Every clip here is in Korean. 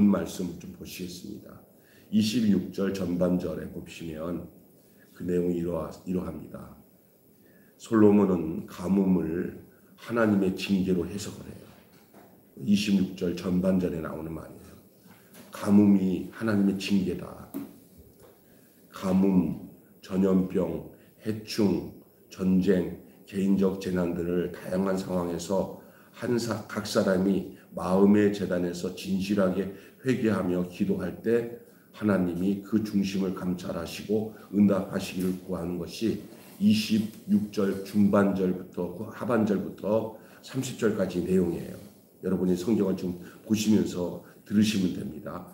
말씀 좀 보시겠습니다. 26절 전반절에 보시면 그 내용이 이러합니다. 솔로몬은 가뭄을 하나님의 징계로 해석을 해요. 26절 전반절에 나오는 말이에요. 가뭄이 하나님의 징계다. 가뭄, 전염병, 해충, 전쟁, 개인적 재난들을 다양한 상황에서 각 사람이 마음의 재단에서 진실하게 회개하며 기도할 때 하나님이 그 중심을 감찰하시고 응답하시기를 구하는 것이 26절 중반절부터 하반절부터 30절까지 내용이에요. 여러분이 성경을 좀 보시면서 들으시면 됩니다.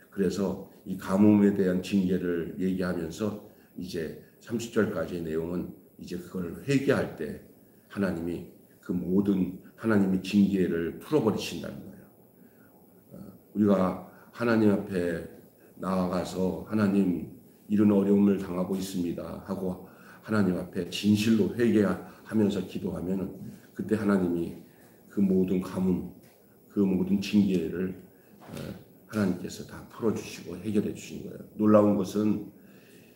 그래서 이 가뭄에 대한 징계를 얘기하면서 이제 30절까지의 내용은 이제 그걸 회개할 때 하나님이 그 모든 하나님의 징계를 풀어버리신다는 거예요. 우리가 하나님 앞에 나아가서 하나님 이런 어려움을 당하고 있습니다 하고 하나님 앞에 진실로 회개하면서 기도하면 그때 하나님이 그 모든 가뭄, 그 모든 징계를 하나님께서 다 풀어주시고 해결해 주신 거예요. 놀라운 것은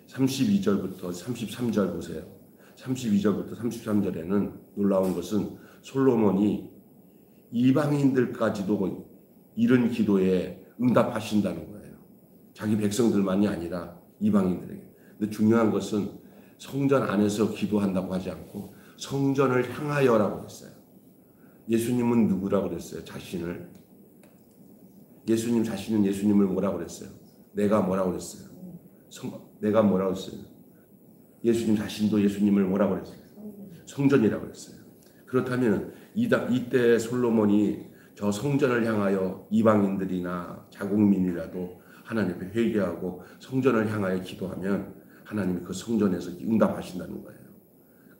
32절부터 33절 보세요. 32절부터 33절에는 놀라운 것은 솔로몬이 이방인들까지도 이런 기도에 응답하신다는 거예요. 자기 백성들만이 아니라 이방인들에게. 근데 중요한 것은 성전 안에서 기도한다고 하지 않고 성전을 향하여라고 했어요. 예수님은 누구라고 그랬어요? 자신을. 예수님 자신은 예수님을 뭐라고 그랬어요? 내가 뭐라고 그랬어요? 내가 뭐라고 했어요? 예수님 자신도 예수님을 뭐라고 그랬어요? 성전이라고 그랬어요. 그렇다면 이때 솔로몬이 저 성전을 향하여 이방인들이나 자국민이라도 하나님 앞에 회개하고 성전을 향하여 기도하면 하나님이 그 성전에서 응답하신다는 거예요.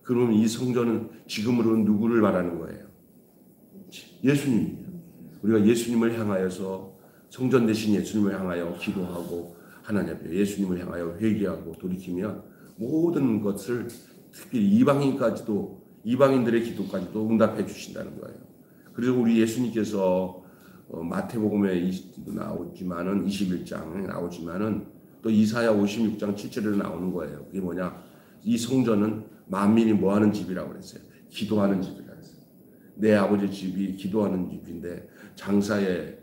그러면 이 성전은 지금으로는 누구를 말하는 거예요? 예수님이에요. 우리가 예수님을 향하여서 성전 대신 예수님을 향하여 기도하고 하나님 앞에 예수님을 향하여 회개하고 돌이키면 모든 것을 특히 이방인들의 기도까지도 응답해 주신다는 거예요. 그리고 우리 예수님께서 마태복음에 나오지만은 21장에 나오지만은 또 이사야 56장 7절에 나오는 거예요. 그게 뭐냐? 이 성전은 만민이 뭐 하는 집이라고 그랬어요? 기도하는 집이라고 했어요. 내 아버지 집이 기도하는 집인데 장사하는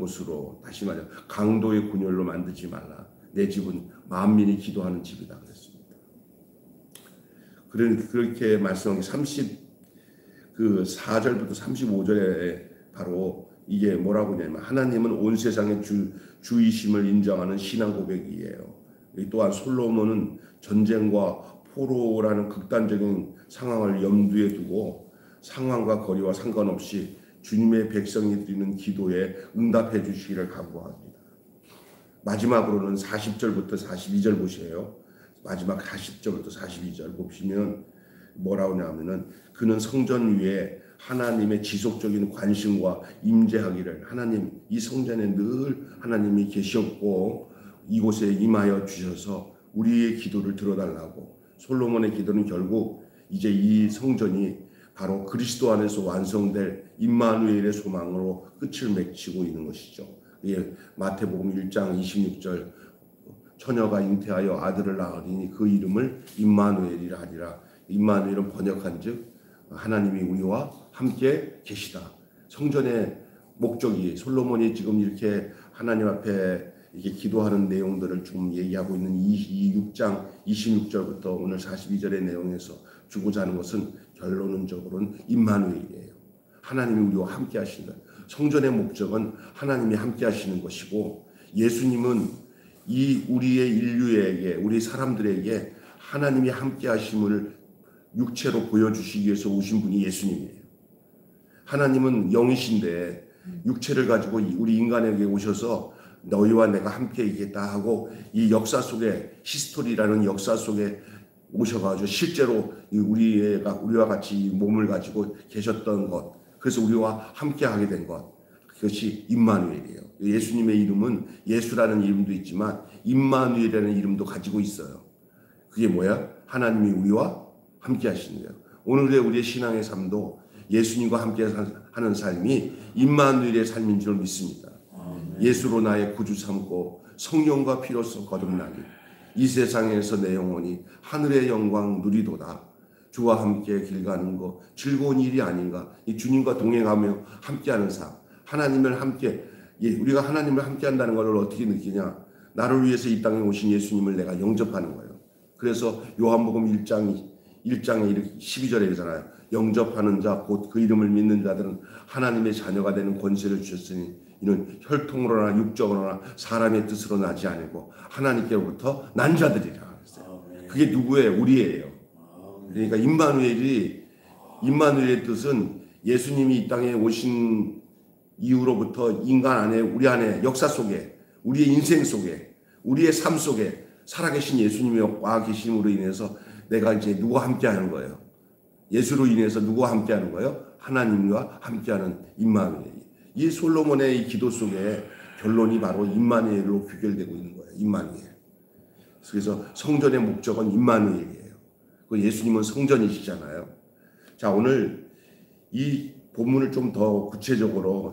곳으로, 다시 말해 강도의 군열로 만들지 말라. 내 집은 만민이 기도하는 집이다 그랬습니다. 그렇게 말씀한 게 4절부터 35절에 바로 이게 뭐라고 하냐면 하나님은 온 세상의 주이심을 인정하는 신앙 고백이에요. 또한 솔로몬은 전쟁과 포로라는 극단적인 상황을 염두에 두고 상황과 거리와 상관없이 주님의 백성이 드리는 기도에 응답해 주시기를 간구합니다. 마지막으로는 40절부터 42절 보세요. 마지막 40절부터 42절 보시면 뭐라고 하냐면은 그는 성전 위에 하나님의 지속적인 관심과 임재하기를, 하나님 이 성전에 늘 하나님이 계셨고 이곳에 임하여 주셔서 우리의 기도를 들어달라고. 솔로몬의 기도는 결국 이제 이 성전이 바로 그리스도 안에서 완성될 임마누엘의 소망으로 끝을 맺히고 있는 것이죠. 예, 마태복음 1장 26절 처녀가 잉태하여 아들을 낳으리니 그 이름을 임마누엘이라 하리라. 임마누엘은 번역한즉 하나님이 우리와 함께 계시다. 성전의 목적이 솔로몬이 지금 이렇게 하나님 앞에 이렇게 기도하는 내용들을 좀 얘기하고 있는 이 6장 26절부터 오늘 42절의 내용에서 주고자 하는 것은 결론적으로는 임마누엘이에요. 하나님이 우리와 함께 하신다. 성전의 목적은 하나님이 함께 하시는 것이고, 예수님은 우리의 인류에게, 우리 사람들에게 하나님이 함께 하심을 육체로 보여주시기 위해서 오신 분이 예수님이에요. 하나님은 영이신데 육체를 가지고 우리 인간에게 오셔서 너희와 내가 함께 있겠다 하고 이 역사 속에, 히스토리라는 역사 속에 오셔가지고 실제로 우리와 같이 몸을 가지고 계셨던 것, 그래서 우리와 함께 하게 된 것, 그것이 임마누엘이에요. 예수님의 이름은 예수라는 이름도 있지만 임마누엘이라는 이름도 가지고 있어요. 그게 뭐야? 하나님이 우리와 함께 하시는 거예요. 오늘의 우리의 신앙의 삶도 예수님과 함께 하는 삶이 임마누엘의 삶인 줄 믿습니다. 예수로 나의 구주 삼고 성령과 피로써 거듭나니 이 세상에서 내 영혼이 하늘의 영광 누리도다. 주와 함께 길 가는 거 즐거운 일이 아닌가. 이 주님과 동행하며 함께하는 삶. 하나님을 함께 우리가 하나님을 함께한다는 것을 어떻게 느끼냐. 나를 위해서 이 땅에 오신 예수님을 내가 영접하는 거예요. 그래서 요한복음 1장에 이렇게 12절에 이러잖아요. 영접하는 자 곧 그 이름을 믿는 자들은 하나님의 자녀가 되는 권세를 주셨으니 이는 혈통으로나 육적으로나 사람의 뜻으로 나지 아니고 하나님께로부터 난 자들이라 그랬어요. 그게 누구예요? 우리예요. 그러니까 임마누엘의 뜻은 예수님이 이 땅에 오신 이후로부터 인간 안에 우리 안에 역사 속에 우리의 인생 속에 우리의 삶 속에 살아계신 예수님이 와 계심으로 인해서 내가 이제 누구와 함께하는 거예요. 예수로 인해서 누구와 함께하는 거예요? 하나님과 함께하는 임마누엘. 이 솔로몬의 이 기도 속에 결론이 바로 임마누엘로 귀결되고 있는 거예요. 임마누엘. 그래서 성전의 목적은 임마누엘이에요. 예수님은 성전이시잖아요. 자, 오늘 이 본문을 좀 더 구체적으로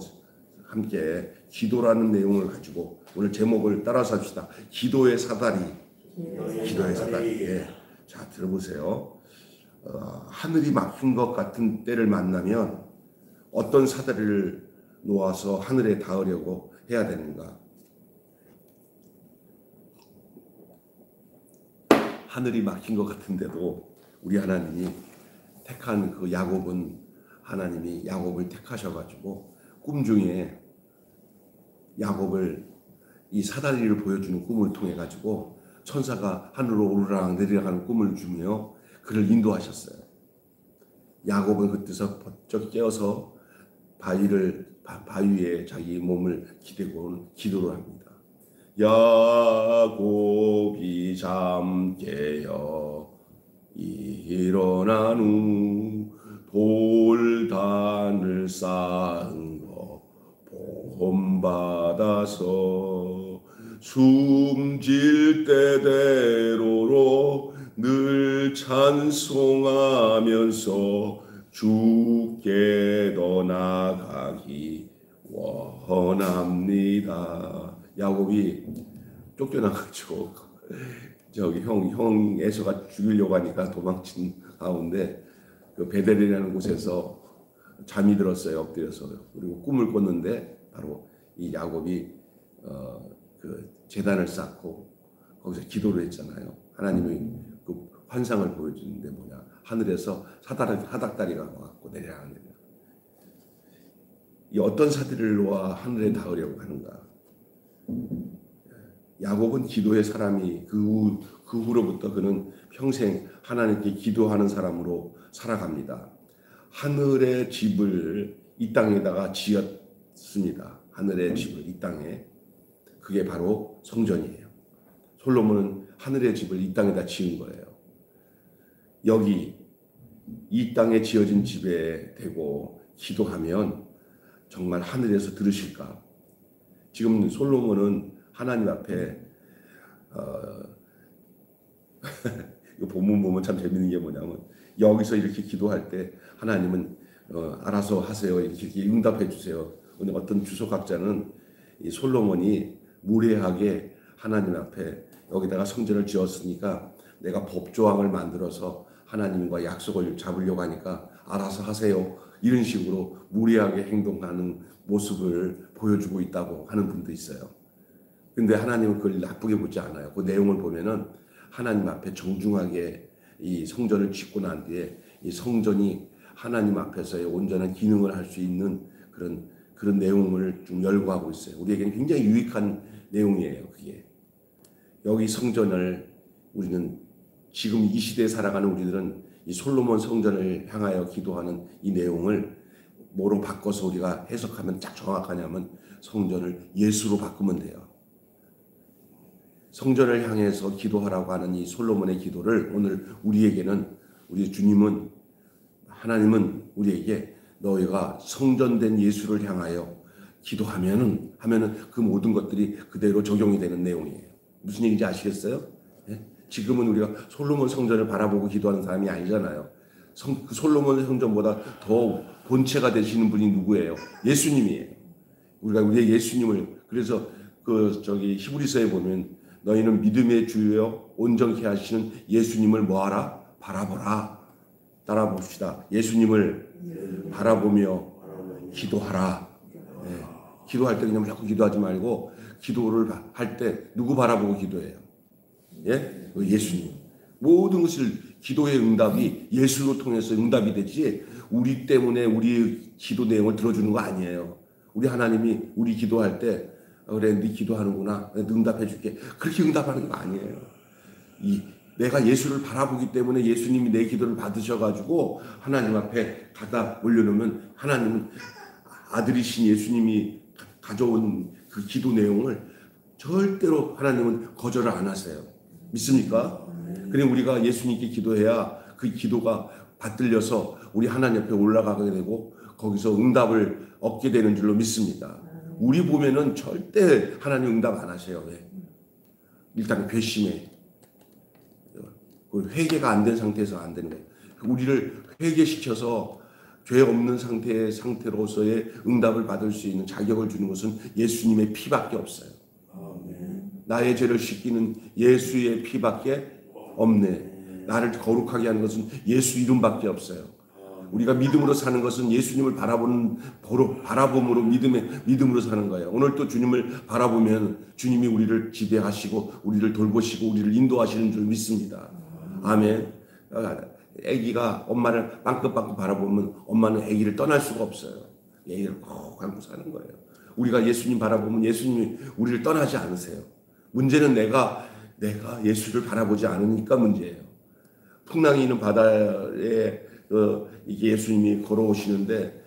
함께 기도라는 내용을 가지고 오늘 제목을 따라서 합시다. 기도의 사다리. 기도의 사다리. 예. 자, 들어보세요. 하늘이 막힌 것 같은 때를 만나면 어떤 사다리를 놓아서 하늘에 닿으려고 해야 되는가? 하늘이 막힌 것 같은데도 우리 하나님이 택한 그 야곱은 하나님이 야곱을 택하셔가지고 꿈 중에 야곱을 이 사다리를 보여주는 꿈을 통해 가지고 천사가 하늘로 오르락 내리락하는 꿈을 주며 그를 인도하셨어요. 야곱은 그때서 번쩍 깨어서 바위에 자기 몸을 기대고 기도를 합니다. 야곱이 잠깨어 일어난 후 돌단을 쌓은 거 본받아서 숨질 때대로로 늘 찬송하면서 주께 더 나가기 원합니다. 야곱이 쫓겨나가지고 저기 형 에서가 죽이려고 하니까 도망친 가운데 그 베델이라는 곳에서 잠이 들었어요. 엎드려서. 그리고 꿈을 꿨는데 바로 이 야곱이 그 제단을 쌓고 거기서 기도를 했잖아요. 하나님이 그 환상을 보여주는데 뭐냐, 하늘에서 사닥다리가 와갖고 내려가는 거예요. 이 어떤 사다리를 놓아 하늘에 닿으려고 하는가? 야곱은 기도의 사람이 그 후로부터 그는 평생 하나님께 기도하는 사람으로 살아갑니다. 하늘의 집을 이 땅에다가 지었습니다. 하늘의 집을 이 땅에. 그게 바로 성전이에요. 솔로몬은 하늘의 집을 이 땅에다 지은 거예요. 여기 이 땅에 지어진 집에 대고 기도하면 정말 하늘에서 들으실까? 지금 솔로몬은 하나님 앞에 이 본문 보면 참 재밌는 게 뭐냐면 여기서 이렇게 기도할 때 하나님은 알아서 하세요. 이렇게 응답해 주세요. 근데 어떤 주석학자는 이 솔로몬이 무례하게 하나님 앞에 여기다가 성전을 지었으니까 내가 법조항을 만들어서 하나님과 약속을 잡으려고 하니까 알아서 하세요. 이런 식으로 무례하게 행동하는 모습을 보여주고 있다고 하는 분도 있어요. 근데 하나님은 그걸 나쁘게 보지 않아요. 그 내용을 보면은 하나님 앞에 정중하게 이 성전을 짓고 난 뒤에 이 성전이 하나님 앞에서의 온전한 기능을 할 수 있는 그런 내용을 좀 열거하고 있어요. 우리에게는 굉장히 유익한 내용이에요. 그게. 여기 성전을 우리는 지금 이 시대에 살아가는 우리들은 이 솔로몬 성전을 향하여 기도하는 이 내용을 뭐로 바꿔서 우리가 해석하면 딱 정확하냐면 성전을 예수로 바꾸면 돼요. 성전을 향해서 기도하라고 하는 이 솔로몬의 기도를 오늘 우리에게는 우리 주님은 하나님은 우리에게 너희가 성전된 예수를 향하여 기도하면은 그 모든 것들이 그대로 적용이 되는 내용이에요. 무슨 얘기인지 아시겠어요? 예? 지금은 우리가 솔로몬 성전을 바라보고 기도하는 사람이 아니잖아요. 그 솔로몬 성전보다 더 본체가 되시는 분이 누구예요? 예수님이에요. 우리가 우리의 예수님을 그래서 히브리서에 보면 너희는 믿음의 주여 온전케 하시는 예수님을 뭐하라? 바라보라. 따라 봅시다. 예수님을 바라보며 기도하라. 예. 기도할 때 그냥 자꾸 기도하지 말고 기도를 할 때 누구 바라보고 기도해요? 예? 예수님. 모든 것을 기도의 응답이 예수로 통해서 응답이 되지 우리 때문에 우리 기도 내용을 들어주는 거 아니에요. 우리 하나님이 우리 기도할 때 그래 네 기도하는구나 응답해 줄게 그렇게 응답하는 거 아니에요. 내가 예수를 바라보기 때문에 예수님이 내 기도를 받으셔가지고 하나님 앞에 갖다 올려놓으면 하나님은 아들이신 예수님이 가져온 그 기도 내용을 절대로 하나님은 거절을 안 하세요. 믿습니까? 그래 우리가 예수님께 기도해야 그 기도가 받들려서 우리 하나님 앞에 올라가게 되고 거기서 응답을 얻게 되는 줄로 믿습니다. 우리 보면은 절대 하나님 응답 안 하세요. 왜? 일단 괘씸해. 회개가 안 된 상태에서 안 되는 거예요. 우리를 회개시켜서 죄 없는 상태로서의 응답을 받을 수 있는 자격을 주는 것은 예수님의 피밖에 없어요. 나의 죄를 씻기는 예수의 피밖에 없네. 나를 거룩하게 하는 것은 예수 이름밖에 없어요. 우리가 믿음으로 사는 것은 예수님을 바라봄으로 믿음으로 사는 거예요. 오늘 또 주님을 바라보면 주님이 우리를 지배하시고 우리를 돌보시고 우리를 인도하시는 줄 믿습니다. 아멘. 아기가 엄마를 빵긋빵긋 바라보면 엄마는 아기를 떠날 수가 없어요. 아기를 꼭 안고 사는 거예요. 우리가 예수님 바라보면 예수님이 우리를 떠나지 않으세요. 문제는 내가 예수를 바라보지 않으니까 문제예요. 풍랑이 있는 바다에 이게 예수님이 걸어오시는데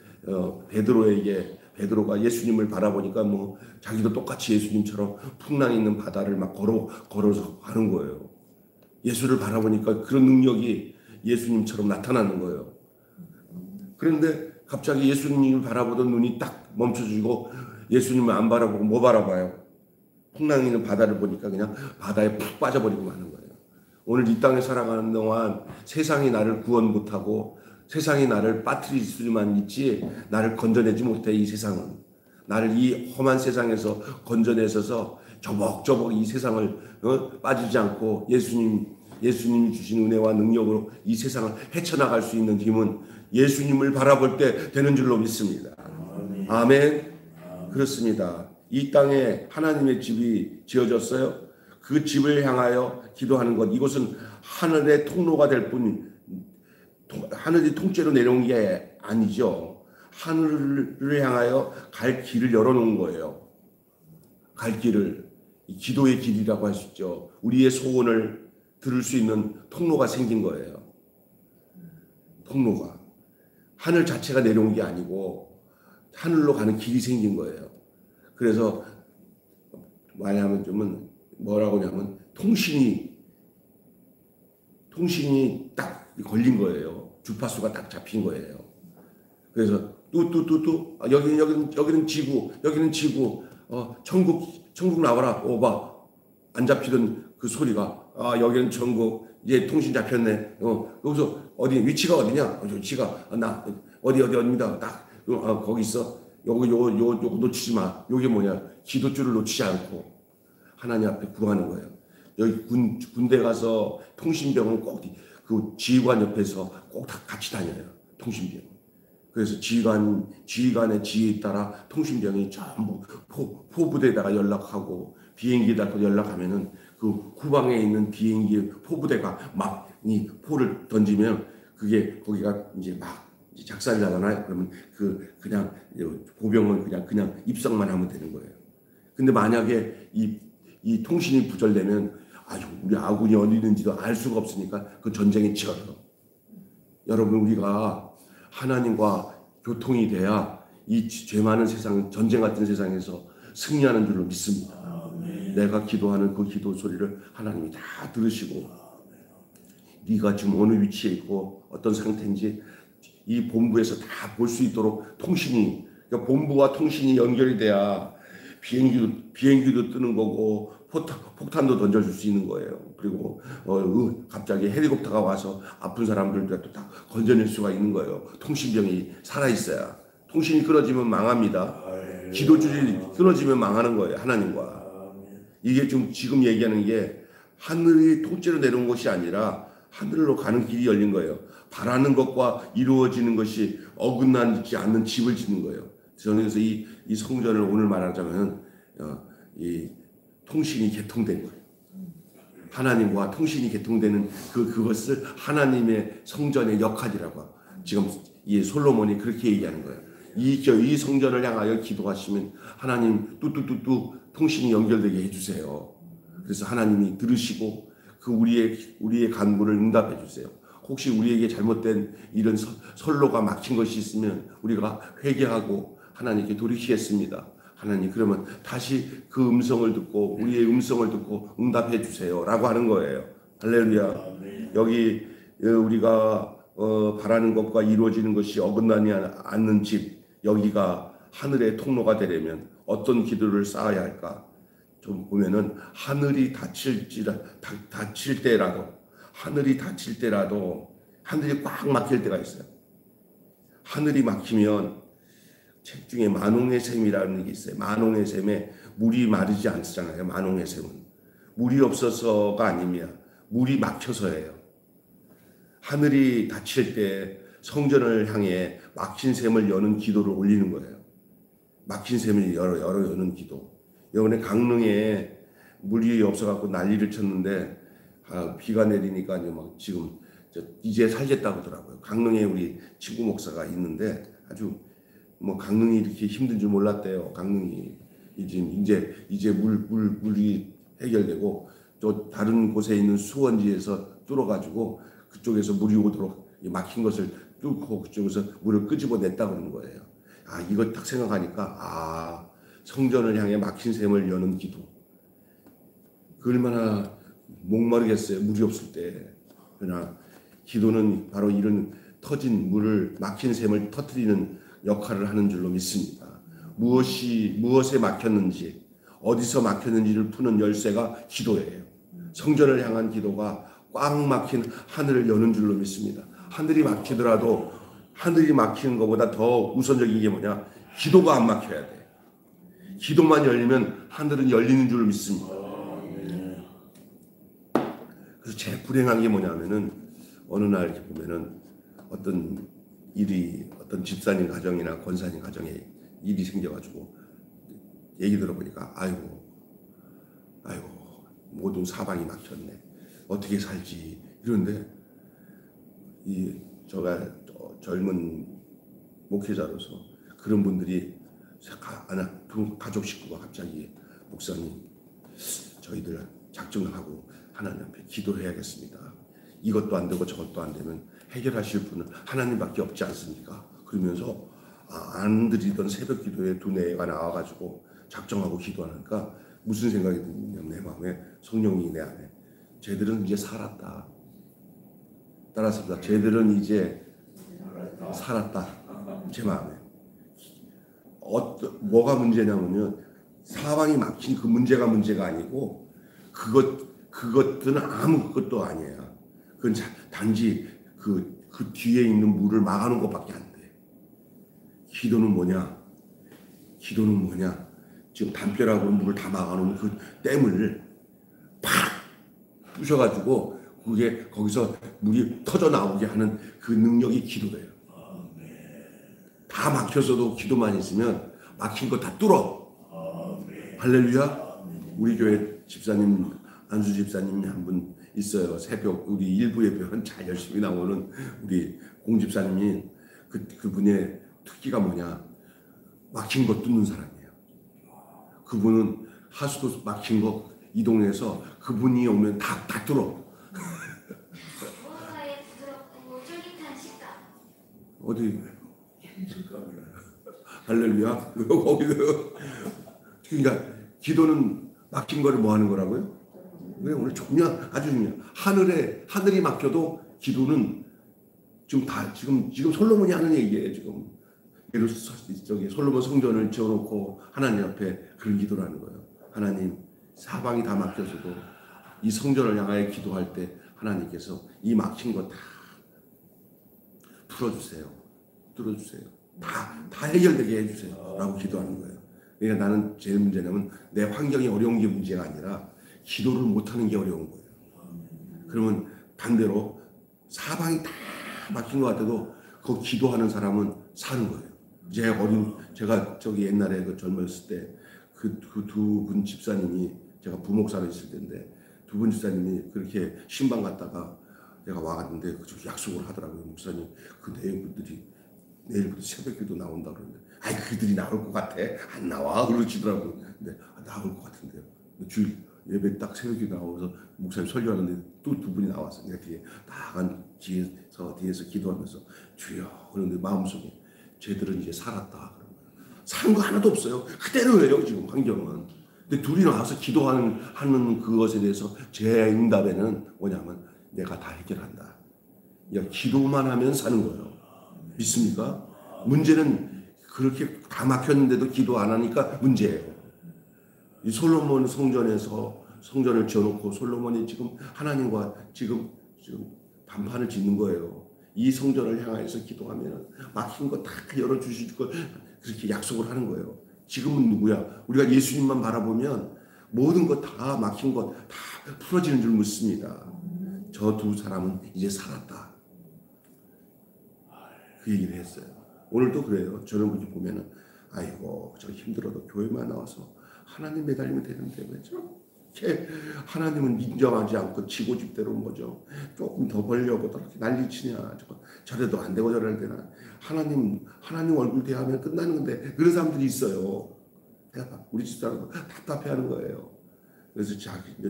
베드로가 예수님을 바라보니까 뭐 자기도 똑같이 예수님처럼 풍랑이 있는 바다를 막 걸어서 가는 거예요. 예수를 바라보니까 그런 능력이 예수님처럼 나타나는 거예요. 그런데 갑자기 예수님을 바라보던 눈이 딱 멈춰지고 예수님을 안 바라보고 뭐 바라봐요? 풍랑이 있는 바다를 보니까 그냥 바다에 푹 빠져버리고 마는 거예요. 오늘 이 땅에 살아가는 동안 세상이 나를 구원 못하고 세상이 나를 빠뜨릴 수만 있지 나를 건져내지 못해. 이 세상은 나를 이 험한 세상에서 건져내셔서 저벅저벅 이 세상을 빠지지 않고 예수님이 주신 은혜와 능력으로 이 세상을 헤쳐나갈 수 있는 힘은 예수님을 바라볼 때 되는 줄로 믿습니다. 아멘. 그렇습니다. 이 땅에 하나님의 집이 지어졌어요. 그 집을 향하여 기도하는 것, 이것은 하늘의 통로가 될 뿐, 하늘이 통째로 내려온 게 아니죠. 하늘을 향하여 갈 길을 열어놓은 거예요. 갈 길을, 기도의 길이라고 할 수 있죠. 우리의 소원을 들을 수 있는 통로가 생긴 거예요. 통로가. 하늘 자체가 내려온 게 아니고 하늘로 가는 길이 생긴 거예요. 그래서 뭐라고 하냐면 통신이 딱 걸린 거예요. 주파수가 딱 잡힌 거예요. 그래서 뚜뚜뚜뚜 여기는 지구, 여기는 지구. 천국 나와라. 봐. 안 잡히던 그 소리가 여기는 천국. 이제 통신 잡혔네. 여기서 위치가 어디냐? 위치가 나 어디입니다. 딱 거기 있어. 요거 놓치지 마. 요게 뭐냐? 기도줄을 놓치지 않고 하나님 앞에 구하는 거예요. 여기 군대 가서 통신병은 꼭 그 지휘관 옆에서 꼭 다 같이 다녀요. 통신병. 그래서 지휘관의 지휘에 따라 통신병이 전부 포부대에다가 연락하고 비행기에다가 연락하면은 그 후방에 있는 비행기 포부대가 막 이 포를 던지면 그게 거기가 이제 막 작살이 나잖아요. 그러면 그냥 보병은 그냥 입성만 하면 되는 거예요. 근데 만약에 이 통신이 부절되면 우리 아군이 어디 있는지도 알 수가 없으니까 그 전쟁이 치러요. 여러분, 우리가 하나님과 교통이 돼야 이 죄 많은 세상, 전쟁 같은 세상에서 승리하는 줄로 믿습니다. 내가 기도하는 그 기도 소리를 하나님이 다 들으시고 네가 지금 어느 위치에 있고 어떤 상태인지 이 본부에서 다 볼 수 있도록 통신이, 그러니까 본부와 통신이 연결이 돼야 비행기도 뜨는 거고 폭탄도 던져줄 수 있는 거예요. 그리고 갑자기 헬리콥터가 와서 아픈 사람들도 딱 건져낼 수가 있는 거예요. 통신병이 살아있어야 통신이 끊어지면 망합니다. 기도줄이 끊어지면 망하는 거예요. 하나님과. 이게 지금 얘기하는 게 하늘이 통째로 내려온 것이 아니라 하늘로 가는 길이 열린 거예요. 바라는 것과 이루어지는 것이 어긋나지 않는 집을 짓는 거예요. 저는 그래서 이 성전을 오늘 말하자면 이 통신이 개통된 거예요. 하나님과 통신이 개통되는 그것을 하나님의 성전의 역할이라고 지금 이 솔로몬이 그렇게 얘기하는 거예요. 이 성전을 향하여 기도하시면 하나님 뚜뚜뚜뚜 통신이 연결되게 해주세요. 그래서 하나님이 들으시고 우리의 간구를 응답해 주세요. 혹시 우리에게 잘못된 이런 선로가 막힌 것이 있으면 우리가 회개하고 하나님께 돌이키겠습니다. 하나님 그러면 다시 그 음성을 듣고 우리의 음성을 듣고 응답해 주세요 라고 하는 거예요. 할렐루야. 여기 우리가 바라는 것과 이루어지는 것이 어긋나지 않는 집, 여기가 하늘의 통로가 되려면 어떤 기도를 쌓아야 할까? 좀 보면은 하늘이 닫힐 때라도 하늘이 꽉 막힐 때가 있어요. 하늘이 막히면 책 중에 만홍의 샘이라는 게 있어요. 만홍의 샘에 물이 마르지 않잖아요. 만홍의 샘은 물이 없어서가 아니며 물이 막혀서예요. 하늘이 닫힐 때 성전을 향해 막힌 샘을 여는 기도를 올리는 거예요. 막힌 샘을 여는 기도. 이번에 강릉에 물이 없어갖고 난리를 쳤는데 비가 내리니까 지금 이제 살겠다고 하더라고요. 강릉에 우리 친구 목사가 있는데 아주 강릉이 이렇게 힘든 줄 몰랐대요. 강릉이 이제 물이 해결되고 또 다른 곳에 있는 수원지에서 뚫어가지고 그쪽에서 물이 오도록 막힌 것을 뚫고 그쪽에서 물을 끄집어냈다 그러는 거예요. 이거 딱 생각하니까 성전을 향해 막힌 샘을 여는 기도. 그 얼마나 목마르겠어요. 물이 없을 때. 그러나 기도는 바로 이런 터진 막힌 샘을 터뜨리는 역할을 하는 줄로 믿습니다. 무엇에 막혔는지, 어디서 막혔는지를 푸는 열쇠가 기도예요. 성전을 향한 기도가 꽉 막힌 하늘을 여는 줄로 믿습니다. 하늘이 막히더라도 하늘이 막히는 것보다 더 우선적인 게 뭐냐? 기도가 안 막혀야 돼. 기도만 열리면 하늘은 열리는 줄로 믿습니다. 그래서 제일 불행한 게 뭐냐면은 어느 날 이렇게 보면은 어떤 집사님 가정이나 권사님 가정에 일이 생겨가지고 얘기 들어보니까 아이고 모든 사방이 막혔네. 어떻게 살지 이런데 제가 젊은 목회자로서 그런 분들이 가족 식구가 갑자기 목사님 저희들 작정하고 하나님 앞에 기도해야겠습니다. 이것도 안 되고 저것도 안 되면 해결하실 분은 하나님밖에 없지 않습니까? 그러면서 안 드리던 새벽 기도에 두뇌가 나와가지고 작정하고 기도하니까 무슨 생각이 드냐면 내 마음에 성령이 내 안에 쟤들은 이제 살았다. 따라서 쟤들은 이제 살았다. 제 마음에. 뭐가 문제냐면요. 사방이 막힌 그 문제가 아니고 그것들은 아무것도 아니에요. 그건 단지 그 뒤에 있는 물을 막아놓은 것밖에 안 돼. 기도는 뭐냐? 지금 담벼락으로 물을 다 막아놓은 그 댐을 팍 부셔가지고 그게 거기서 물이 터져 나오게 하는 그 능력이 기도예요. 다 막혀서도 기도만 있으면 막힌 거 다 뚫어. 할렐루야. 우리 교회 집사님 안수 집사님이 한 분 있어요. 새벽 우리 일부 예배는 잘 열심히 나오는 우리 공 집사님이 그분의 특기가 뭐냐? 막힌 거 뚫는 사람이에요. 그분은 하수도 막힌 거 이 동네에서 그분이 오면 다 뚫어. 어디? 할렐루야. 거기서 그러니까 기도는 막힌 거를 뭐 하는 거라고요? 왜 오늘 아주 중요해. 하늘이 막혀도 기도는 지금 솔로몬이 하는 얘기예요. 지금 솔로몬 성전을 지어놓고 하나님 앞에 그런 기도를 하는 거예요. 하나님 사방이 다 막혀서도 이 성전을 향하여 기도할 때 하나님께서 이 막힌 거 다 풀어주세요. 뚫어주세요. 다 해결되게 해주세요 라고 기도하는 거예요. 그러니까 나는 제일 문제는 내 환경이 어려운 게 문제가 아니라 기도를 못하는 게 어려운 거예요. 그러면 반대로 사방이 다 막힌 것 같아도 그 기도하는 사람은 사는 거예요. 제가 저기 옛날에 그 젊었을 때 그 두 분 집사님이, 제가 부목사로 있을 때인데 두 분 집사님이 그렇게 신방 갔다가 내가 와갔는데 약속을 하더라고요. 목사님, 그 내일부터 새벽기도 나온다 그러는데, 아이 그들이 나올 것 같아? 안 나와 그러시더라고요. 근데 나올 것 같은데요. 주일 예배 딱 새벽기도 나오면서 목사님 설교하는데 또 두 분이 나왔어요. 내가 뒤에 나간 뒤에서 기도하면서 주여, 그런데 마음속에 쟤들은 이제 살았다. 사는 거 하나도 없어요. 그대로예요 지금 환경은. 근데 둘이 나와서 기도하는 그것에 대해서 제 응답에는 뭐냐면 내가 다 해결한다. 기도만 하면 사는 거예요. 믿습니까? 문제는 그렇게 다 막혔는데도 기도 안 하니까 문제예요. 이 솔로몬 성전을 지어놓고 솔로몬이 지금 하나님과 지금 반판을 짓는 거예요. 이 성전을 향해서 기도하면 막힌 거 다 열어주실 걸 그렇게 약속을 하는 거예요. 지금은 누구야? 우리가 예수님만 바라보면 모든 것 다 막힌 것 다 풀어지는 줄 믿습니다. 저 두 사람은 이제 살았다. 그 얘기를 했어요. 오늘도 그래요. 저는 그렇게 보면은 아이고 저 힘들어도 교회만 나와서 하나님 매달리면 되는데 왜 저렇게 하나님은 인정하지 않고 지고집대로 뭐죠? 조금 더 벌려고 그렇게 난리치냐? 저래도 안 되고 저래야 되나? 하나님 얼굴 대하면 끝나는 건데 그런 사람들이 있어요. 우리 집사람도 답답해하는 거예요. 그래서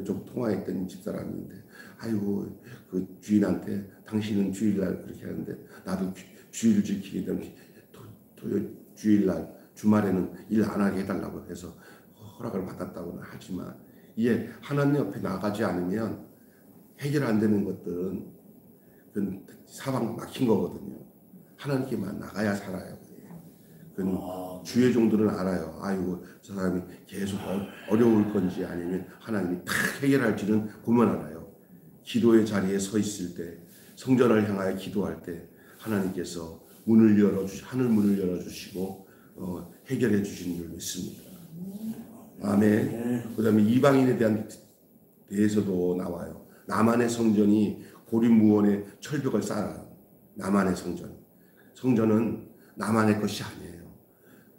좀 통화했던 집사람인데, 아이고 그 주인한테 당신은 주일날 그렇게 하는데 나도 주일을 지키게 되면 주일날 주말에는 일 안 하게 해달라고 해서 허락을 받았다고는 하지만 이게 하나님 옆에 나가지 않으면 해결 안 되는 것들은 그건 사방 막힌 거거든요. 하나님께만 나가야 살아요. 그건 주의 종들은 알아요. 아이고 저 사람이 계속 어려울 건지 아니면 하나님이 다 해결할지는 보면 알아요. 기도의 자리에 서 있을 때, 성전을 향하여 기도할 때 하나님께서 하늘 문을 열어주시고 해결해 주시는 줄 믿습니다. 아멘. 그 다음에 이방인에 대해서도 나와요. 나만의 성전이 고립무원의 철벽을 쌓아요. 나만의 성전은 나만의 것이 아니에요.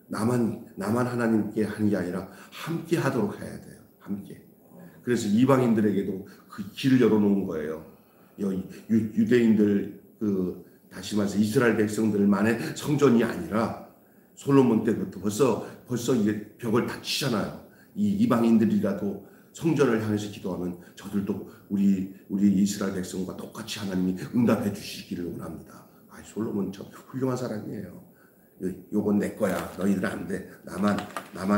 나만 하나님께 하는 게 아니라 함께 하도록 해야 돼요. 함께. 그래서 이방인들에게도 그 길을 열어놓은 거예요. 유대인들 다시 말해서 이스라엘 백성들만의 성전이 아니라 솔로몬 때부터 벌써 이게 벽을 다 치잖아요. 이 이방인들이라도 성전을 향해서 기도하면 저들도 우리 이스라엘 백성과 똑같이 하나님이 응답해 주시기를 원합니다. 솔로몬 참 훌륭한 사람이에요. 요건 내 거야. 너희들은 안 돼. 나만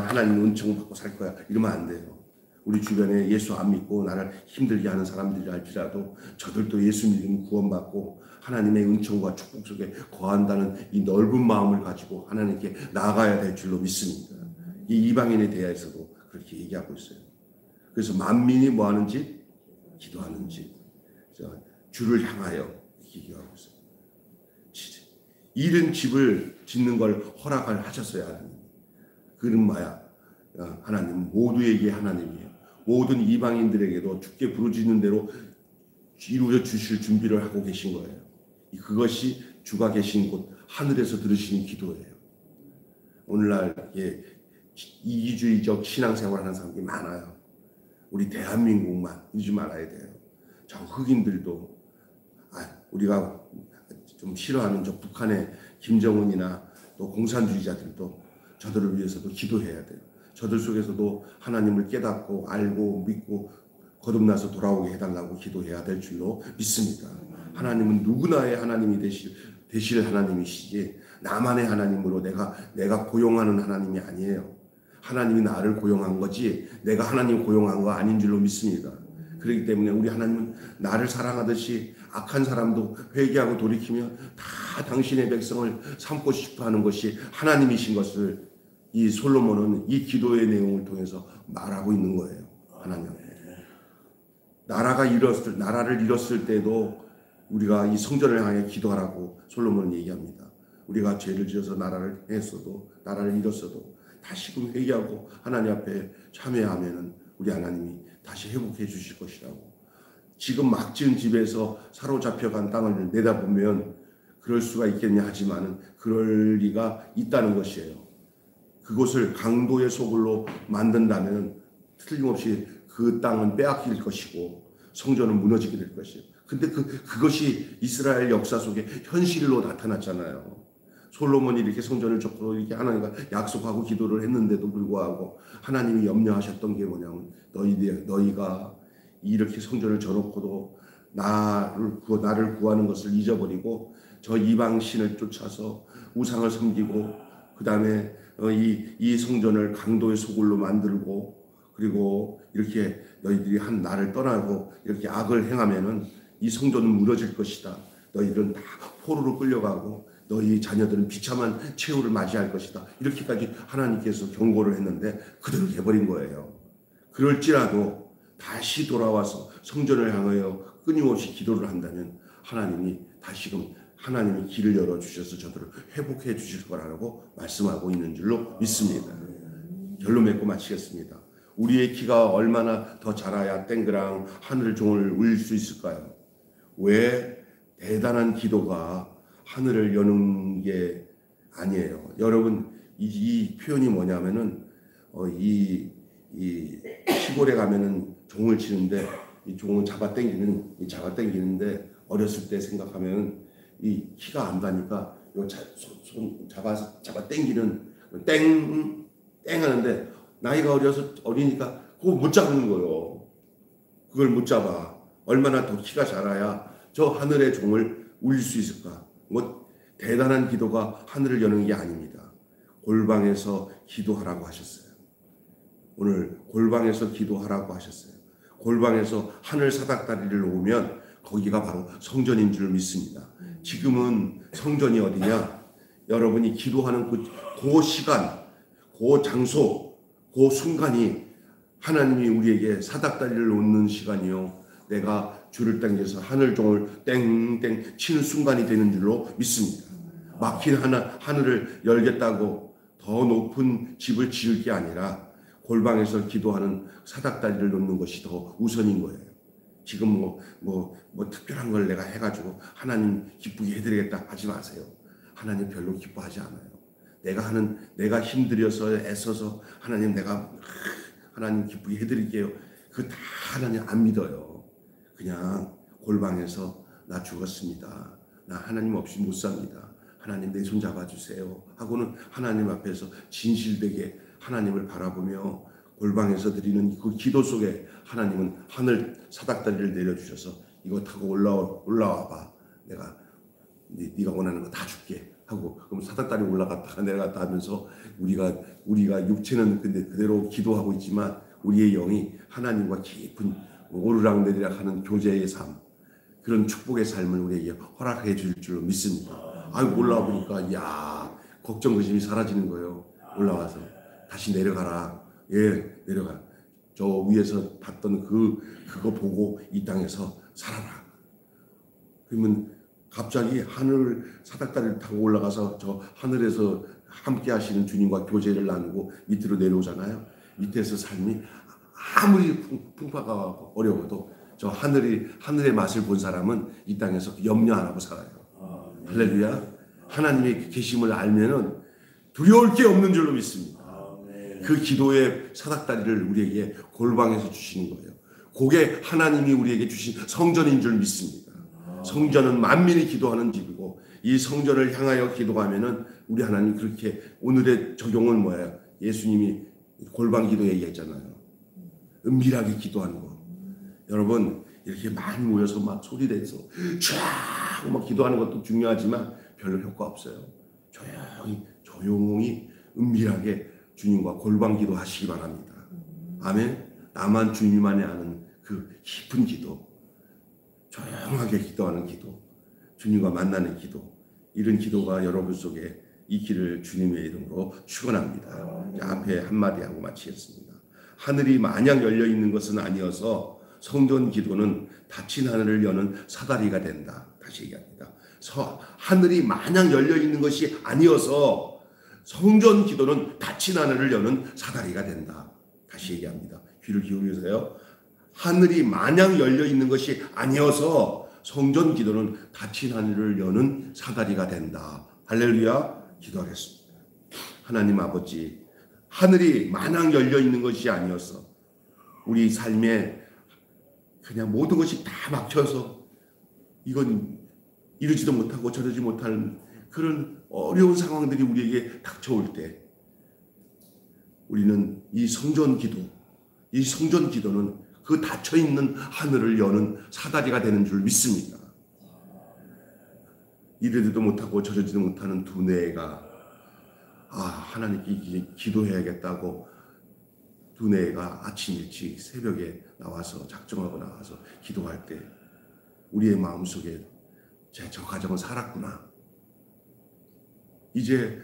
하나님 은총 받고 살 거야. 이러면 안 돼요. 우리 주변에 예수 안 믿고 나를 힘들게 하는 사람들이 할지라도 저들도 예수 믿으면 구원받고 하나님의 은총과 축복 속에 거한다는 이 넓은 마음을 가지고 하나님께 나아가야 될 줄로 믿습니다. 이 이방인에 대해서도 그렇게 얘기하고 있어요. 그래서 만민이 뭐 하는지? 기도하는지. 주를 향하여 기도하고 있어요. 이른 집을 짓는 걸 허락을 하셨어요. 하나님. 그는 뭐야? 하나님 모두에게 하나님이에요. 모든 이방인들에게도 주께 부르짖는 대로 이루어 주실 준비를 하고 계신 거예요. 그것이 주가 계신 곳 하늘에서 들으시는 기도예요. 오늘날 이기주의적 신앙생활하는 사람들이 많아요. 우리 대한민국만 잊지 말아야 돼요. 저 흑인들도 우리가 좀 싫어하는 저 북한의 김정은이나 또 공산주의자들도 저들을 위해서도 기도해야 돼요. 저들 속에서도 하나님을 깨닫고 알고 믿고 거듭나서 돌아오게 해달라고 기도해야 될 줄로 믿습니다. 하나님은 누구나의 하나님이 되실 하나님이시지 나만의 하나님으로 내가 고용하는 하나님이 아니에요. 하나님이 나를 고용한 거지 내가 하나님 고용한 거 아닌 줄로 믿습니다. 그렇기 때문에 우리 하나님은 나를 사랑하듯이 악한 사람도 회개하고 돌이키며 다 당신의 백성을 삼고 싶어 하는 것이 하나님이신 것을 이 솔로몬은 이 기도의 내용을 통해서 말하고 있는 거예요. 하나님. 나라를 잃었을 때도 우리가 이 성전을 향해 기도하라고 솔로몬은 얘기합니다. 우리가 죄를 지어서 나라를 잃었어도 다시금 회개하고 하나님 앞에 참회하면은 우리 하나님이 다시 회복해 주실 것이라고. 지금 막 지은 집에서 사로잡혀간 땅을 내다보면 그럴 수가 있겠냐 하지만은 그럴 리가 있다는 것이에요. 그곳을 강도의 소굴로 만든다면 틀림없이 그 땅은 빼앗길 것이고 성전은 무너지게 될 것이에요. 근데 그것이 이스라엘 역사 속에 현실로 나타났잖아요. 솔로몬이 이렇게 성전을 짓고 이렇게 하나님과 약속하고 기도를 했는데도 불구하고 하나님이 염려하셨던 게 뭐냐면 너희가 이렇게 성전을 져놓고도 나를 구하는 것을 잊어버리고 저 이방 신을 쫓아서 우상을 섬기고 그 다음에 이 성전을 강도의 소굴로 만들고 그리고 이렇게 너희들이 한 나를 떠나고 이렇게 악을 행하면은 이 성전은 무너질 것이다. 너희들은 다 포로로 끌려가고 너희 자녀들은 비참한 최후를 맞이할 것이다. 이렇게까지 하나님께서 경고를 했는데 그대로 해버린 거예요. 그럴지라도 다시 돌아와서 성전을 향하여 끊임없이 기도를 한다면 하나님이 다시금 하나님이 길을 열어주셔서 저들을 회복해 주실 거라고 말씀하고 있는 줄로 믿습니다. 결론 맺고 마치겠습니다. 우리의 키가 얼마나 더 자라야 땡그랑 하늘 종을 울릴 수 있을까요? 왜 대단한 기도가 하늘을 여는 게 아니에요. 여러분 이 표현이 뭐냐면은 이 시골에 가면은 종을 치는데 이 종은 잡아당기는데 어렸을 때 생각하면 이 키가 안 가니까 손 잡아당기는 땡 하는데 나이가 어리니까 그거 못 잡는 거예요. 그걸 못 잡아. 얼마나 더 키가 자라야 저 하늘의 종을 울릴 수 있을까? 뭐 대단한 기도가 하늘을 여는 게 아닙니다. 골방에서 기도하라고 하셨어요. 오늘 골방에서 기도하라고 하셨어요. 골방에서 하늘 사닥다리를 놓으면 거기가 바로 성전인 줄 믿습니다. 지금은 성전이 어디냐? 여러분이 기도하는 그 시간, 그 장소, 그 순간이 하나님이 우리에게 사닥다리를 놓는 시간이요. 내가 줄을 당겨서 하늘 종을 땡땡 치는 순간이 되는 줄로 믿습니다. 막힌 하늘을 열겠다고 더 높은 집을 지을 게 아니라 골방에서 기도하는 사닥다리를 놓는 것이 더 우선인 거예요. 지금 뭐 특별한 걸 내가 해가지고 하나님 기쁘게 해드리겠다 하지 마세요. 하나님 별로 기뻐하지 않아요. 내가 힘들여서 애써서 하나님 기쁘게 해드릴게요. 그거 다 하나님 안 믿어요. 그냥 골방에서 나 죽었습니다. 나 하나님 없이 못 삽니다. 하나님 내 손 잡아주세요. 하고는 하나님 앞에서 진실되게 하나님을 바라보며 골방에서 드리는 그 기도 속에 하나님은 하늘 사닥다리를 내려주셔서 이거 타고 올라와 봐. 내가 네가 원하는 거 다 줄게 하고 그럼 사닥다리 올라갔다가 내려갔다 하면서 우리가 육체는 근데 그대로 기도하고 있지만 우리의 영이 하나님과 깊은 오르락내리락 하는 교제의 삶, 그런 축복의 삶을 우리에게 허락해 줄 줄로 믿습니다. 올라와 보니까 걱정 의심이 사라지는 거예요. 올라와서 다시 내려가라. 예, 내려가. 저 위에서 봤던 그거 보고 이 땅에서 살아라. 그러면 갑자기 하늘 사닥다리를 타고 올라가서 저 하늘에서 함께 하시는 주님과 교제를 나누고 밑으로 내려오잖아요. 밑에서 삶이 아무리 풍파가 어려워도 저 하늘의 맛을 본 사람은 이 땅에서 염려 안 하고 살아요. 할렐루야. 하나님의 계심을 알면은 두려울 게 없는 줄로 믿습니다. 그 기도의 사닥다리를 우리에게 골방에서 주시는 거예요. 그게 하나님이 우리에게 주신 성전인 줄 믿습니다. 성전은 만민이 기도하는 집이고 이 성전을 향하여 기도하면은 우리 하나님 그렇게 오늘의 적용은 뭐예요? 예수님이 골방 기도 얘기했잖아요. 은밀하게 기도하는 거. 여러분 이렇게 많이 모여서 막 소리내서 쫙 막 기도하는 것도 중요하지만 별로 효과 없어요. 조용히 은밀하게 주님과 골방 기도 하시기 바랍니다. 아멘. 나만 주님만이 아는 그 깊은 기도, 조용하게 기도하는 기도, 주님과 만나는 기도, 이런 기도가 여러분 속에 있기를 주님의 이름으로 축원합니다. 앞에 한마디 하고 마치겠습니다. 하늘이 마냥 열려 있는 것은 아니어서 성전 기도는 닫힌 하늘을 여는 사다리가 된다. 다시 얘기합니다. 하늘이 마냥 열려 있는 것이 아니어서 성전 기도는 닫힌 하늘을 여는 사다리가 된다. 다시 얘기합니다. 귀를 기울이세요. 하늘이 마냥 열려 있는 것이 아니어서 성전 기도는 닫힌 하늘을 여는 사다리가 된다. 할렐루야. 기도하겠습니다. 하나님 아버지, 하늘이 마냥 열려 있는 것이 아니어서 우리 삶에 그냥 모든 것이 다 막혀서 이건 이루지도 못하고 저러지 못하는 그런 어려운 상황들이 우리에게 닥쳐올 때 우리는 이 성전 기도는 그 닫혀있는 하늘을 여는 사다리가 되는 줄 믿습니다. 이러지도 못하고 저러지도 못하는 두뇌가 하나님께 기도해야겠다고 두뇌가 아침 일찍 새벽에 나와서 작정하고 나와서 기도할 때 우리의 마음속에 저 가정은 살았구나. 이제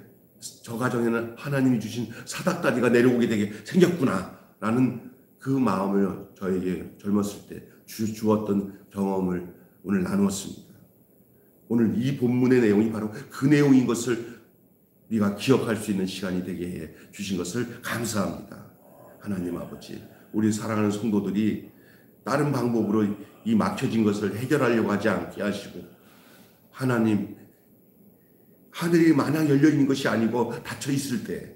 저 가정에는 하나님이 주신 사닥다리가 내려오게 되게 생겼구나 라는 그 마음을 저에게 젊었을 때 주었던 경험을 오늘 나누었습니다. 오늘 이 본문의 내용이 바로 그 내용인 것을 우리가 기억할 수 있는 시간이 되게 해 주신 것을 감사합니다. 하나님 아버지, 우리 사랑하는 성도들이 다른 방법으로 이 막혀진 것을 해결하려고 하지 않게 하시고 하나님, 하늘이 마냥 열려있는 것이 아니고 닫혀있을 때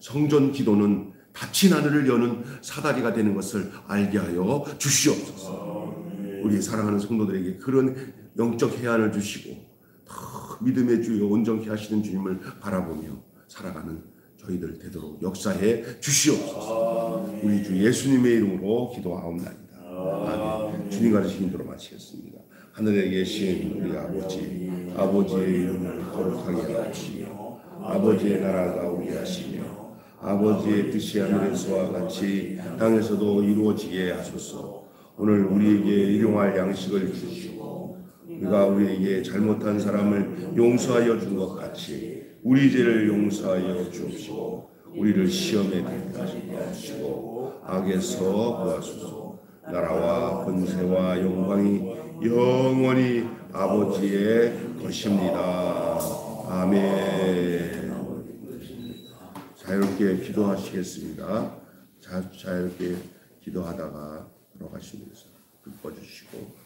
성전 기도는 닫힌 하늘을 여는 사다리가 되는 것을 알게 하여 주시옵소서. 우리 사랑하는 성도들에게 그런 영적 해안을 주시고 더 믿음의 주여 온전케 하시는 주님을 바라보며 살아가는 저희들 되도록 역사해 주시옵소서. 우리 주 예수님의 이름으로 기도하옵나이다. 아멘. 주님 가르치신 대로 마치겠습니다. 하늘에 계신 우리 아버지의 이름을 거룩하게 하시며 아버지의 나라가 오게 하시며 아버지의 뜻이 하늘에서와 같이 땅에서도 이루어지게 하소서. 오늘 우리에게 일용할 양식을 주시고 우리가 우리에게 잘못한 사람을 용서하여 준 것 같이 우리 죄를 용서하여 주옵시고 우리를 시험에 들게 하지 마시고 악에서 구하소서. 나라와 권세와 영광이 영원히 아버지의 것입니다. 아멘. 자유롭게 기도하시겠습니다. 자유롭게 기도하다가 들어가시면서 불 꺼주시고